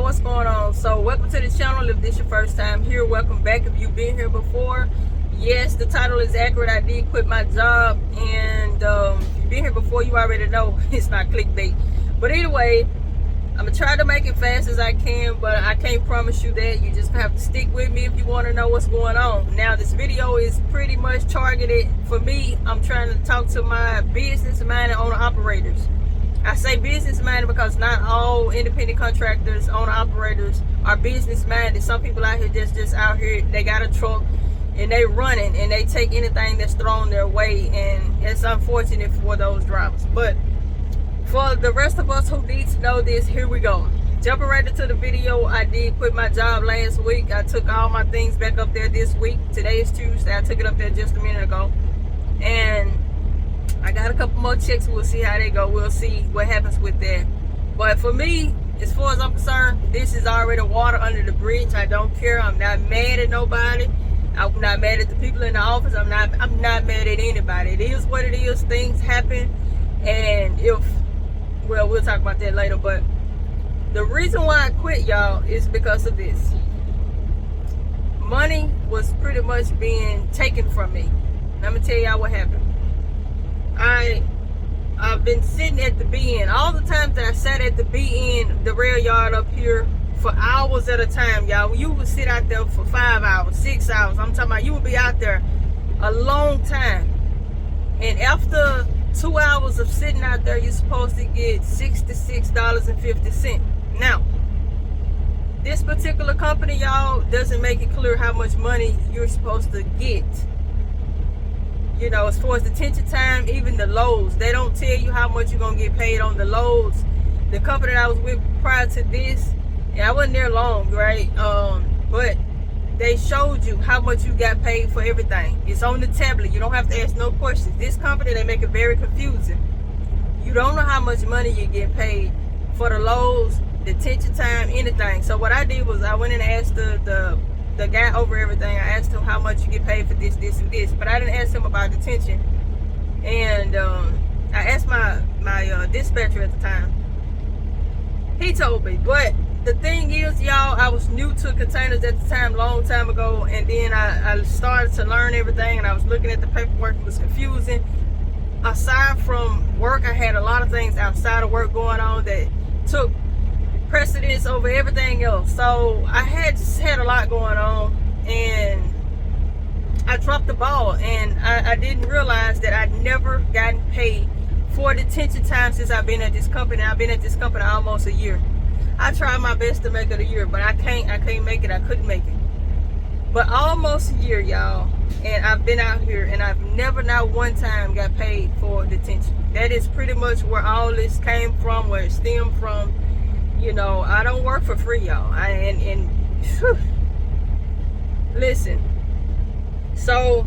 what's going on? So welcome to the channel. If this your first time here, welcome back. If you've been here before, yes, the title is accurate. I did quit my job, and if you've been here before, you already know it's not clickbait. But anyway, I'm gonna try to make it fast as I can, but I can't promise you that. You just have to stick with me if you want to know what's going on. Now, this video is pretty much targeted for me. I'm trying to talk to my business-minded owner-operators. I say business-minded because not all independent contractors, owner-operators are business-minded. Some people out here just out here, they got a truck and they running and they take anything that's thrown their way, and it's unfortunate for those drivers. But for the rest of us who need to know this, here we go. Jumping right into the video, I did quit my job last week. I took all my things back up there this week. Today is Tuesday. I took it up there just a minute ago. And I got a couple more checks. We'll see how they go. We'll see what happens with that. But for me, as far as I'm concerned, this is already water under the bridge. I don't care. I'm not mad at nobody. I'm not mad at the people in the office. I'm not mad at anybody. It is what it is. Things happen. And well, we'll talk about that later. But the reason why I quit, y'all, is because of this. Money was pretty much being taken from me. And I'm going to tell y'all what happened. I've been sitting at the BN. All the times that I sat at the BN, the rail yard up here, for hours at a time, y'all. You would sit out there for 5 hours, 6 hours. I'm talking about you would be out there a long time. And after 2 hours of sitting out there, you're supposed to get $66.50. Now, this particular company, y'all, doesn't make it clear how much money you're supposed to get. You know, as far as detention time, even the loads, they don't tell you how much you're going to get paid on the loads. The company that I was with prior to this, and I wasn't there long, right? But they showed you how much you got paid for everything. It's on the tablet. You don't have to ask no questions. This company, they make it very confusing. You don't know how much money you get paid for the loads, detention time, anything. So what I did was I went in and asked the guy over everything. I asked him how much you get paid for this, this, and this. But I didn't ask him about detention. And I asked my dispatcher at the time. He told me. But the thing is, y'all, I was new to containers at the time, long time ago. And then I started to learn everything. And I was looking at the paperwork. It was confusing. Aside from work, I had a lot of things outside of work going on that took precedence over everything else. So I just had a lot going on, and I dropped the ball, and I didn't realize that I'd never gotten paid for detention time since I've been at this company. I've been at this company almost a year. I tried my best to make it a year, but I can't make it. I couldn't make it. But almost a year, y'all, and I've been out here, and I've never, not one time, got paid for detention. That is pretty much where all this came from, where it stemmed from. You know, I don't work for free, y'all. Listen. So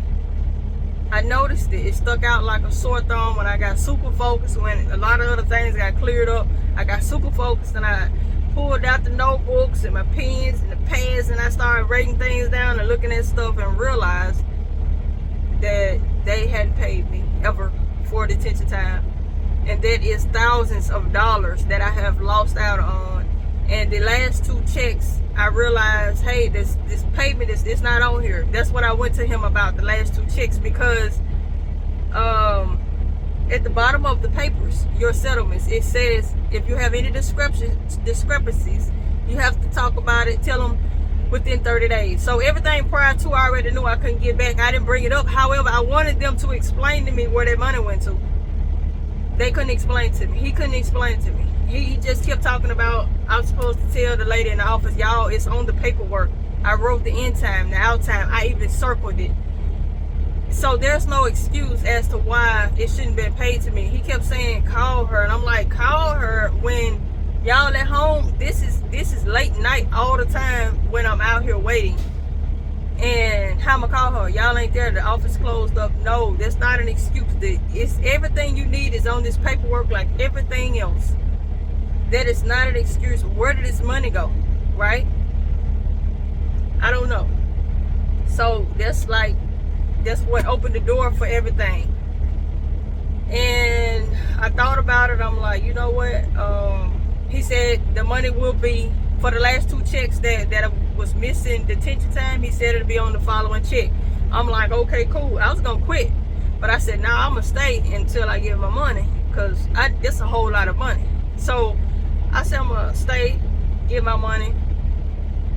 I noticed it. It stuck out like a sore thumb when I got super focused. When a lot of other things got cleared up, I got super focused, and I pulled out the notebooks and my pens and the pads, and I started writing things down and looking at stuff, and realized that they hadn't paid me ever for detention time. And that is thousands of dollars that I have lost out on. And the last 2 checks, I realized, hey, this payment is not on here. That's what I went to him about, the last 2 checks, because at the bottom of the papers, your settlements, it says if you have any discrepancies, you have to talk about it, tell them within 30 days. So everything prior to, I already knew I couldn't get back. I didn't bring it up. However, I wanted them to explain to me where their money went to. They couldn't explain to me. He couldn't explain to me. He just kept talking about, I'm supposed to tell the lady in the office, y'all, it's on the paperwork. I wrote the in time, the out time. I even circled it. So there's no excuse as to why it shouldn't be paid to me. He kept saying, call her. And I'm like, call her when y'all at home. This is late night all the time when I'm out here waiting. And how I'ma call her? Y'all ain't there. The office closed up. No, that's not an excuse. It's everything you need is on this paperwork, like everything else. That is not an excuse. Where did this money go? Right? I don't know. So that's what opened the door for everything. And I thought about it. I'm like, you know what? He said the money will be for the last 2 checks that was missing detention time, he said it'll be on the following check. I'm like, okay, cool. I was gonna quit, but I said, nah, I'm gonna stay until I get my money, because it's a whole lot of money. So I said, I'm gonna stay, get my money,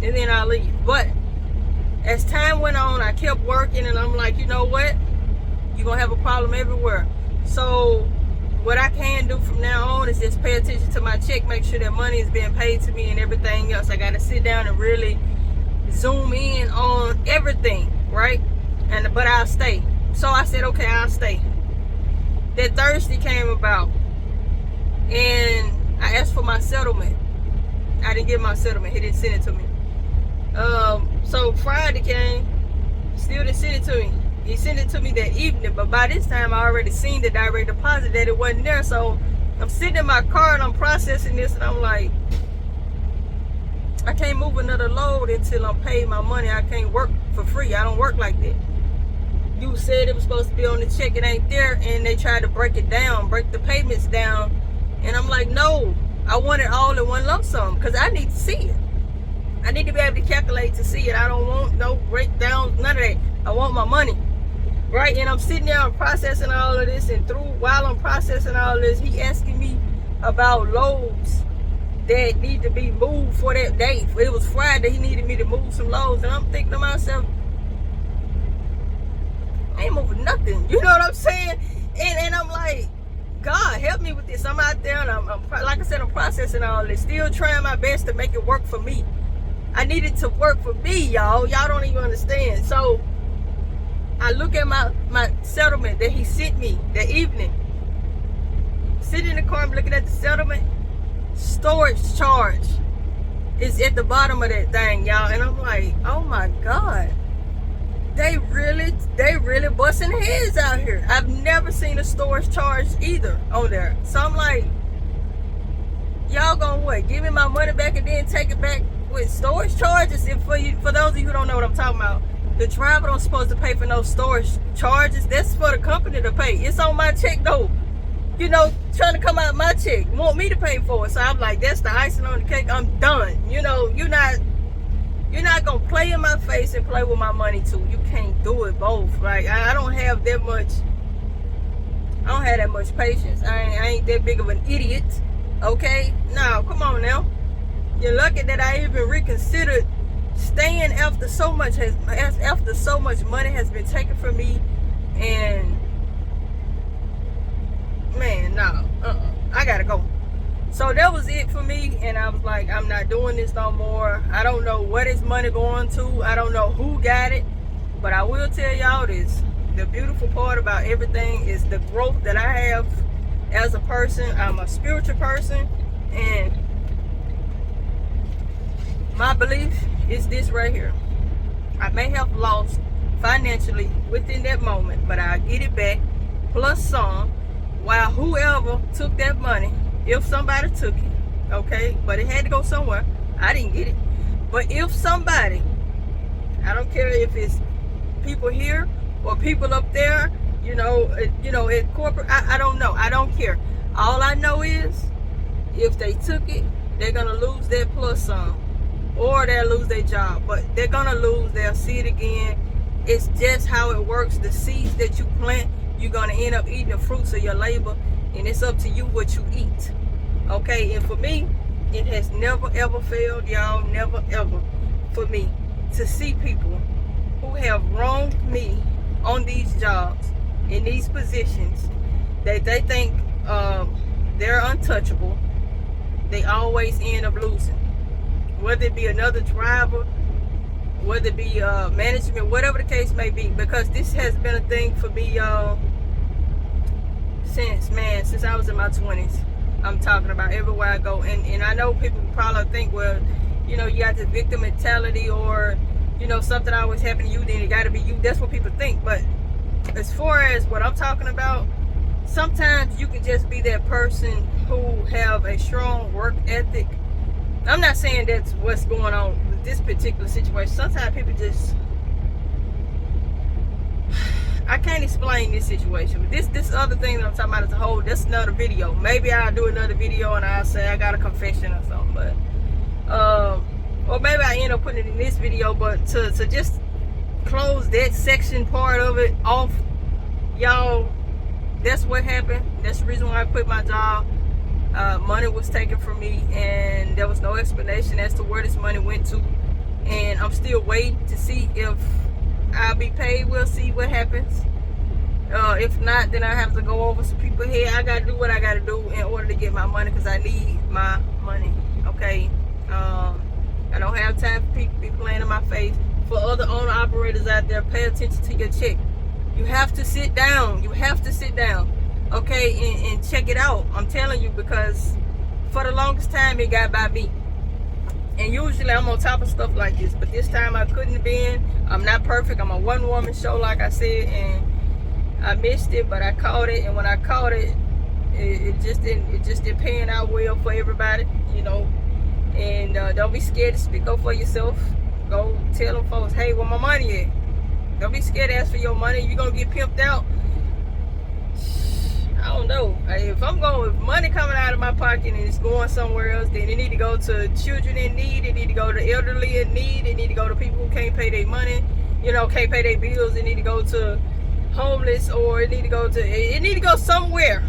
and then I'll leave. But as time went on, I kept working, and I'm like, you know what? You're gonna have a problem everywhere. So what I can do from now on is just pay attention to my check, make sure that money is being paid to me and everything else. I gotta sit down and really zoom in on everything, right? But I'll stay. So I said, okay, I'll stay. That Thursday came about, and I asked for my settlement. I didn't get my settlement. He didn't send it to me. So Friday came, still didn't send it to me. He sent it to me that evening, but by this time I already seen the direct deposit that it wasn't there. So I'm sitting in my car and I'm processing this, and I'm like, I can't move another load until I'm paid my money. I can't work for free. I don't work like that. You said it was supposed to be on the check, it ain't there, and they tried to break it down, break the payments down, and I'm like, no, I want it all in one lump sum, because I need to see it. I need to be able to calculate to see it. I don't want no breakdowns, none of that. I want my money, right? And I'm sitting there processing all of this, and while I'm processing all of this, he asking me about loads that need to be moved for that day. It was Friday, he needed me to move some loads, and I'm thinking to myself, I ain't moving nothing. You know what I'm saying? And I'm like, God, help me with this. I'm out there, and I'm like I said, I'm processing all this, still trying my best to make it work for me. I need it to work for me, y'all. Y'all don't even understand. So I look at my settlement that he sent me that evening. Sitting in the car, I'm looking at the settlement. Storage charge is at the bottom of that thing, y'all. And I'm like, oh my God. They really busting heads out here. I've never seen a storage charge either on there. So I'm like, y'all gonna what? Give me my money back and then take it back with storage charges? And for those of you who don't know what I'm talking about, the driver don't supposed to pay for no storage charges. That's for the company to pay. It's on my check though. You know, trying to come out of my check, want me to pay for it. So I'm like, that's the icing on the cake. I'm done. You know, you're not gonna play in my face and play with my money too. You can't do it both. Like, I don't have that much. I don't have that much patience. I ain't that big of an idiot. Okay, no, come on now. You're lucky that I even reconsidered staying after so much money has been taken from me. And man, no, I gotta go. So that was it for me, and I was like, I'm not doing this no more. I don't know what is money going to. I don't know who got it, but I will tell y'all this. The beautiful part about everything is the growth that I have as a person. I'm a spiritual person, and my belief is this right here. I may have lost financially within that moment, but I'll get it back plus some, while whoever took that money, if somebody took it, okay, but it had to go somewhere. I didn't get it. But if somebody, I don't care if it's people here or people up there, you know, at corporate, I don't know. I don't care. All I know is if they took it, they're going to lose that plus some, or they'll lose their job. But they're going to lose. They'll see it again. It's just how it works. The seeds that you plant, you're going to end up eating the fruits of your labor. And it's up to you what you eat. Okay, and for me, it has never ever failed, y'all, never ever, for me to see people who have wronged me on these jobs, in these positions, that they think they're untouchable. They always end up losing. Whether it be another driver, whether it be management, whatever the case may be. Because this has been a thing for me, y'all, since I was in my 20s. I'm talking about everywhere I go. And I know people probably think, well, you know, you got the victim mentality, or, you know, something always happened to you, then it got to be you. That's what people think. But as far as what I'm talking about, sometimes you can just be that person who have a strong work ethic. I'm not saying that's what's going on with this particular situation. Sometimes people just, I can't explain this situation. But this other thing that I'm talking about as a whole, that's another video. Maybe I'll do another video and I'll say I got a confession or something. But maybe I end up putting it in this video, but to just close that section part of it off, y'all, that's what happened. That's the reason why I quit my job. Money was taken from me, and there was no explanation as to where this money went to, and I'm still waiting to see if I'll be paid. We'll see what happens. If not, then I have to go over some people's head. I gotta do what I gotta do in order to get my money, because I need my money. Okay, I don't have time for people to be playing in my face. For other owner operators out there, pay attention to your check. You have to sit down. You have to sit down, okay, and check it out. I'm telling you, because for the longest time it got by me. And usually I'm on top of stuff like this, but this time I couldn't have been. I'm not perfect. I'm a one-woman show, like I said, and I missed it, but I caught it. And when I caught it, it just didn't pan out well for everybody, you know. And don't be scared to speak up for yourself. Go tell them folks, hey, where my money at? Don't be scared to ask for your money. You're gonna get pimped out. I don't know. If I'm going with money coming out of my pocket and it's going somewhere else, then it need to go to children in need. It need to go to elderly in need. It need to go to people who can't pay their money, you know, can't pay their bills. It need to go to homeless, or it need to go somewhere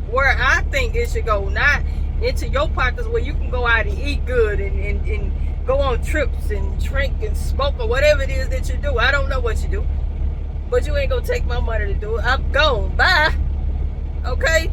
where I think it should go, not into your pockets where you can go out and eat good and go on trips and drink and smoke or whatever it is that you do. I don't know what you do, but you ain't gonna take my money to do it. I'm gone. Bye. Okay.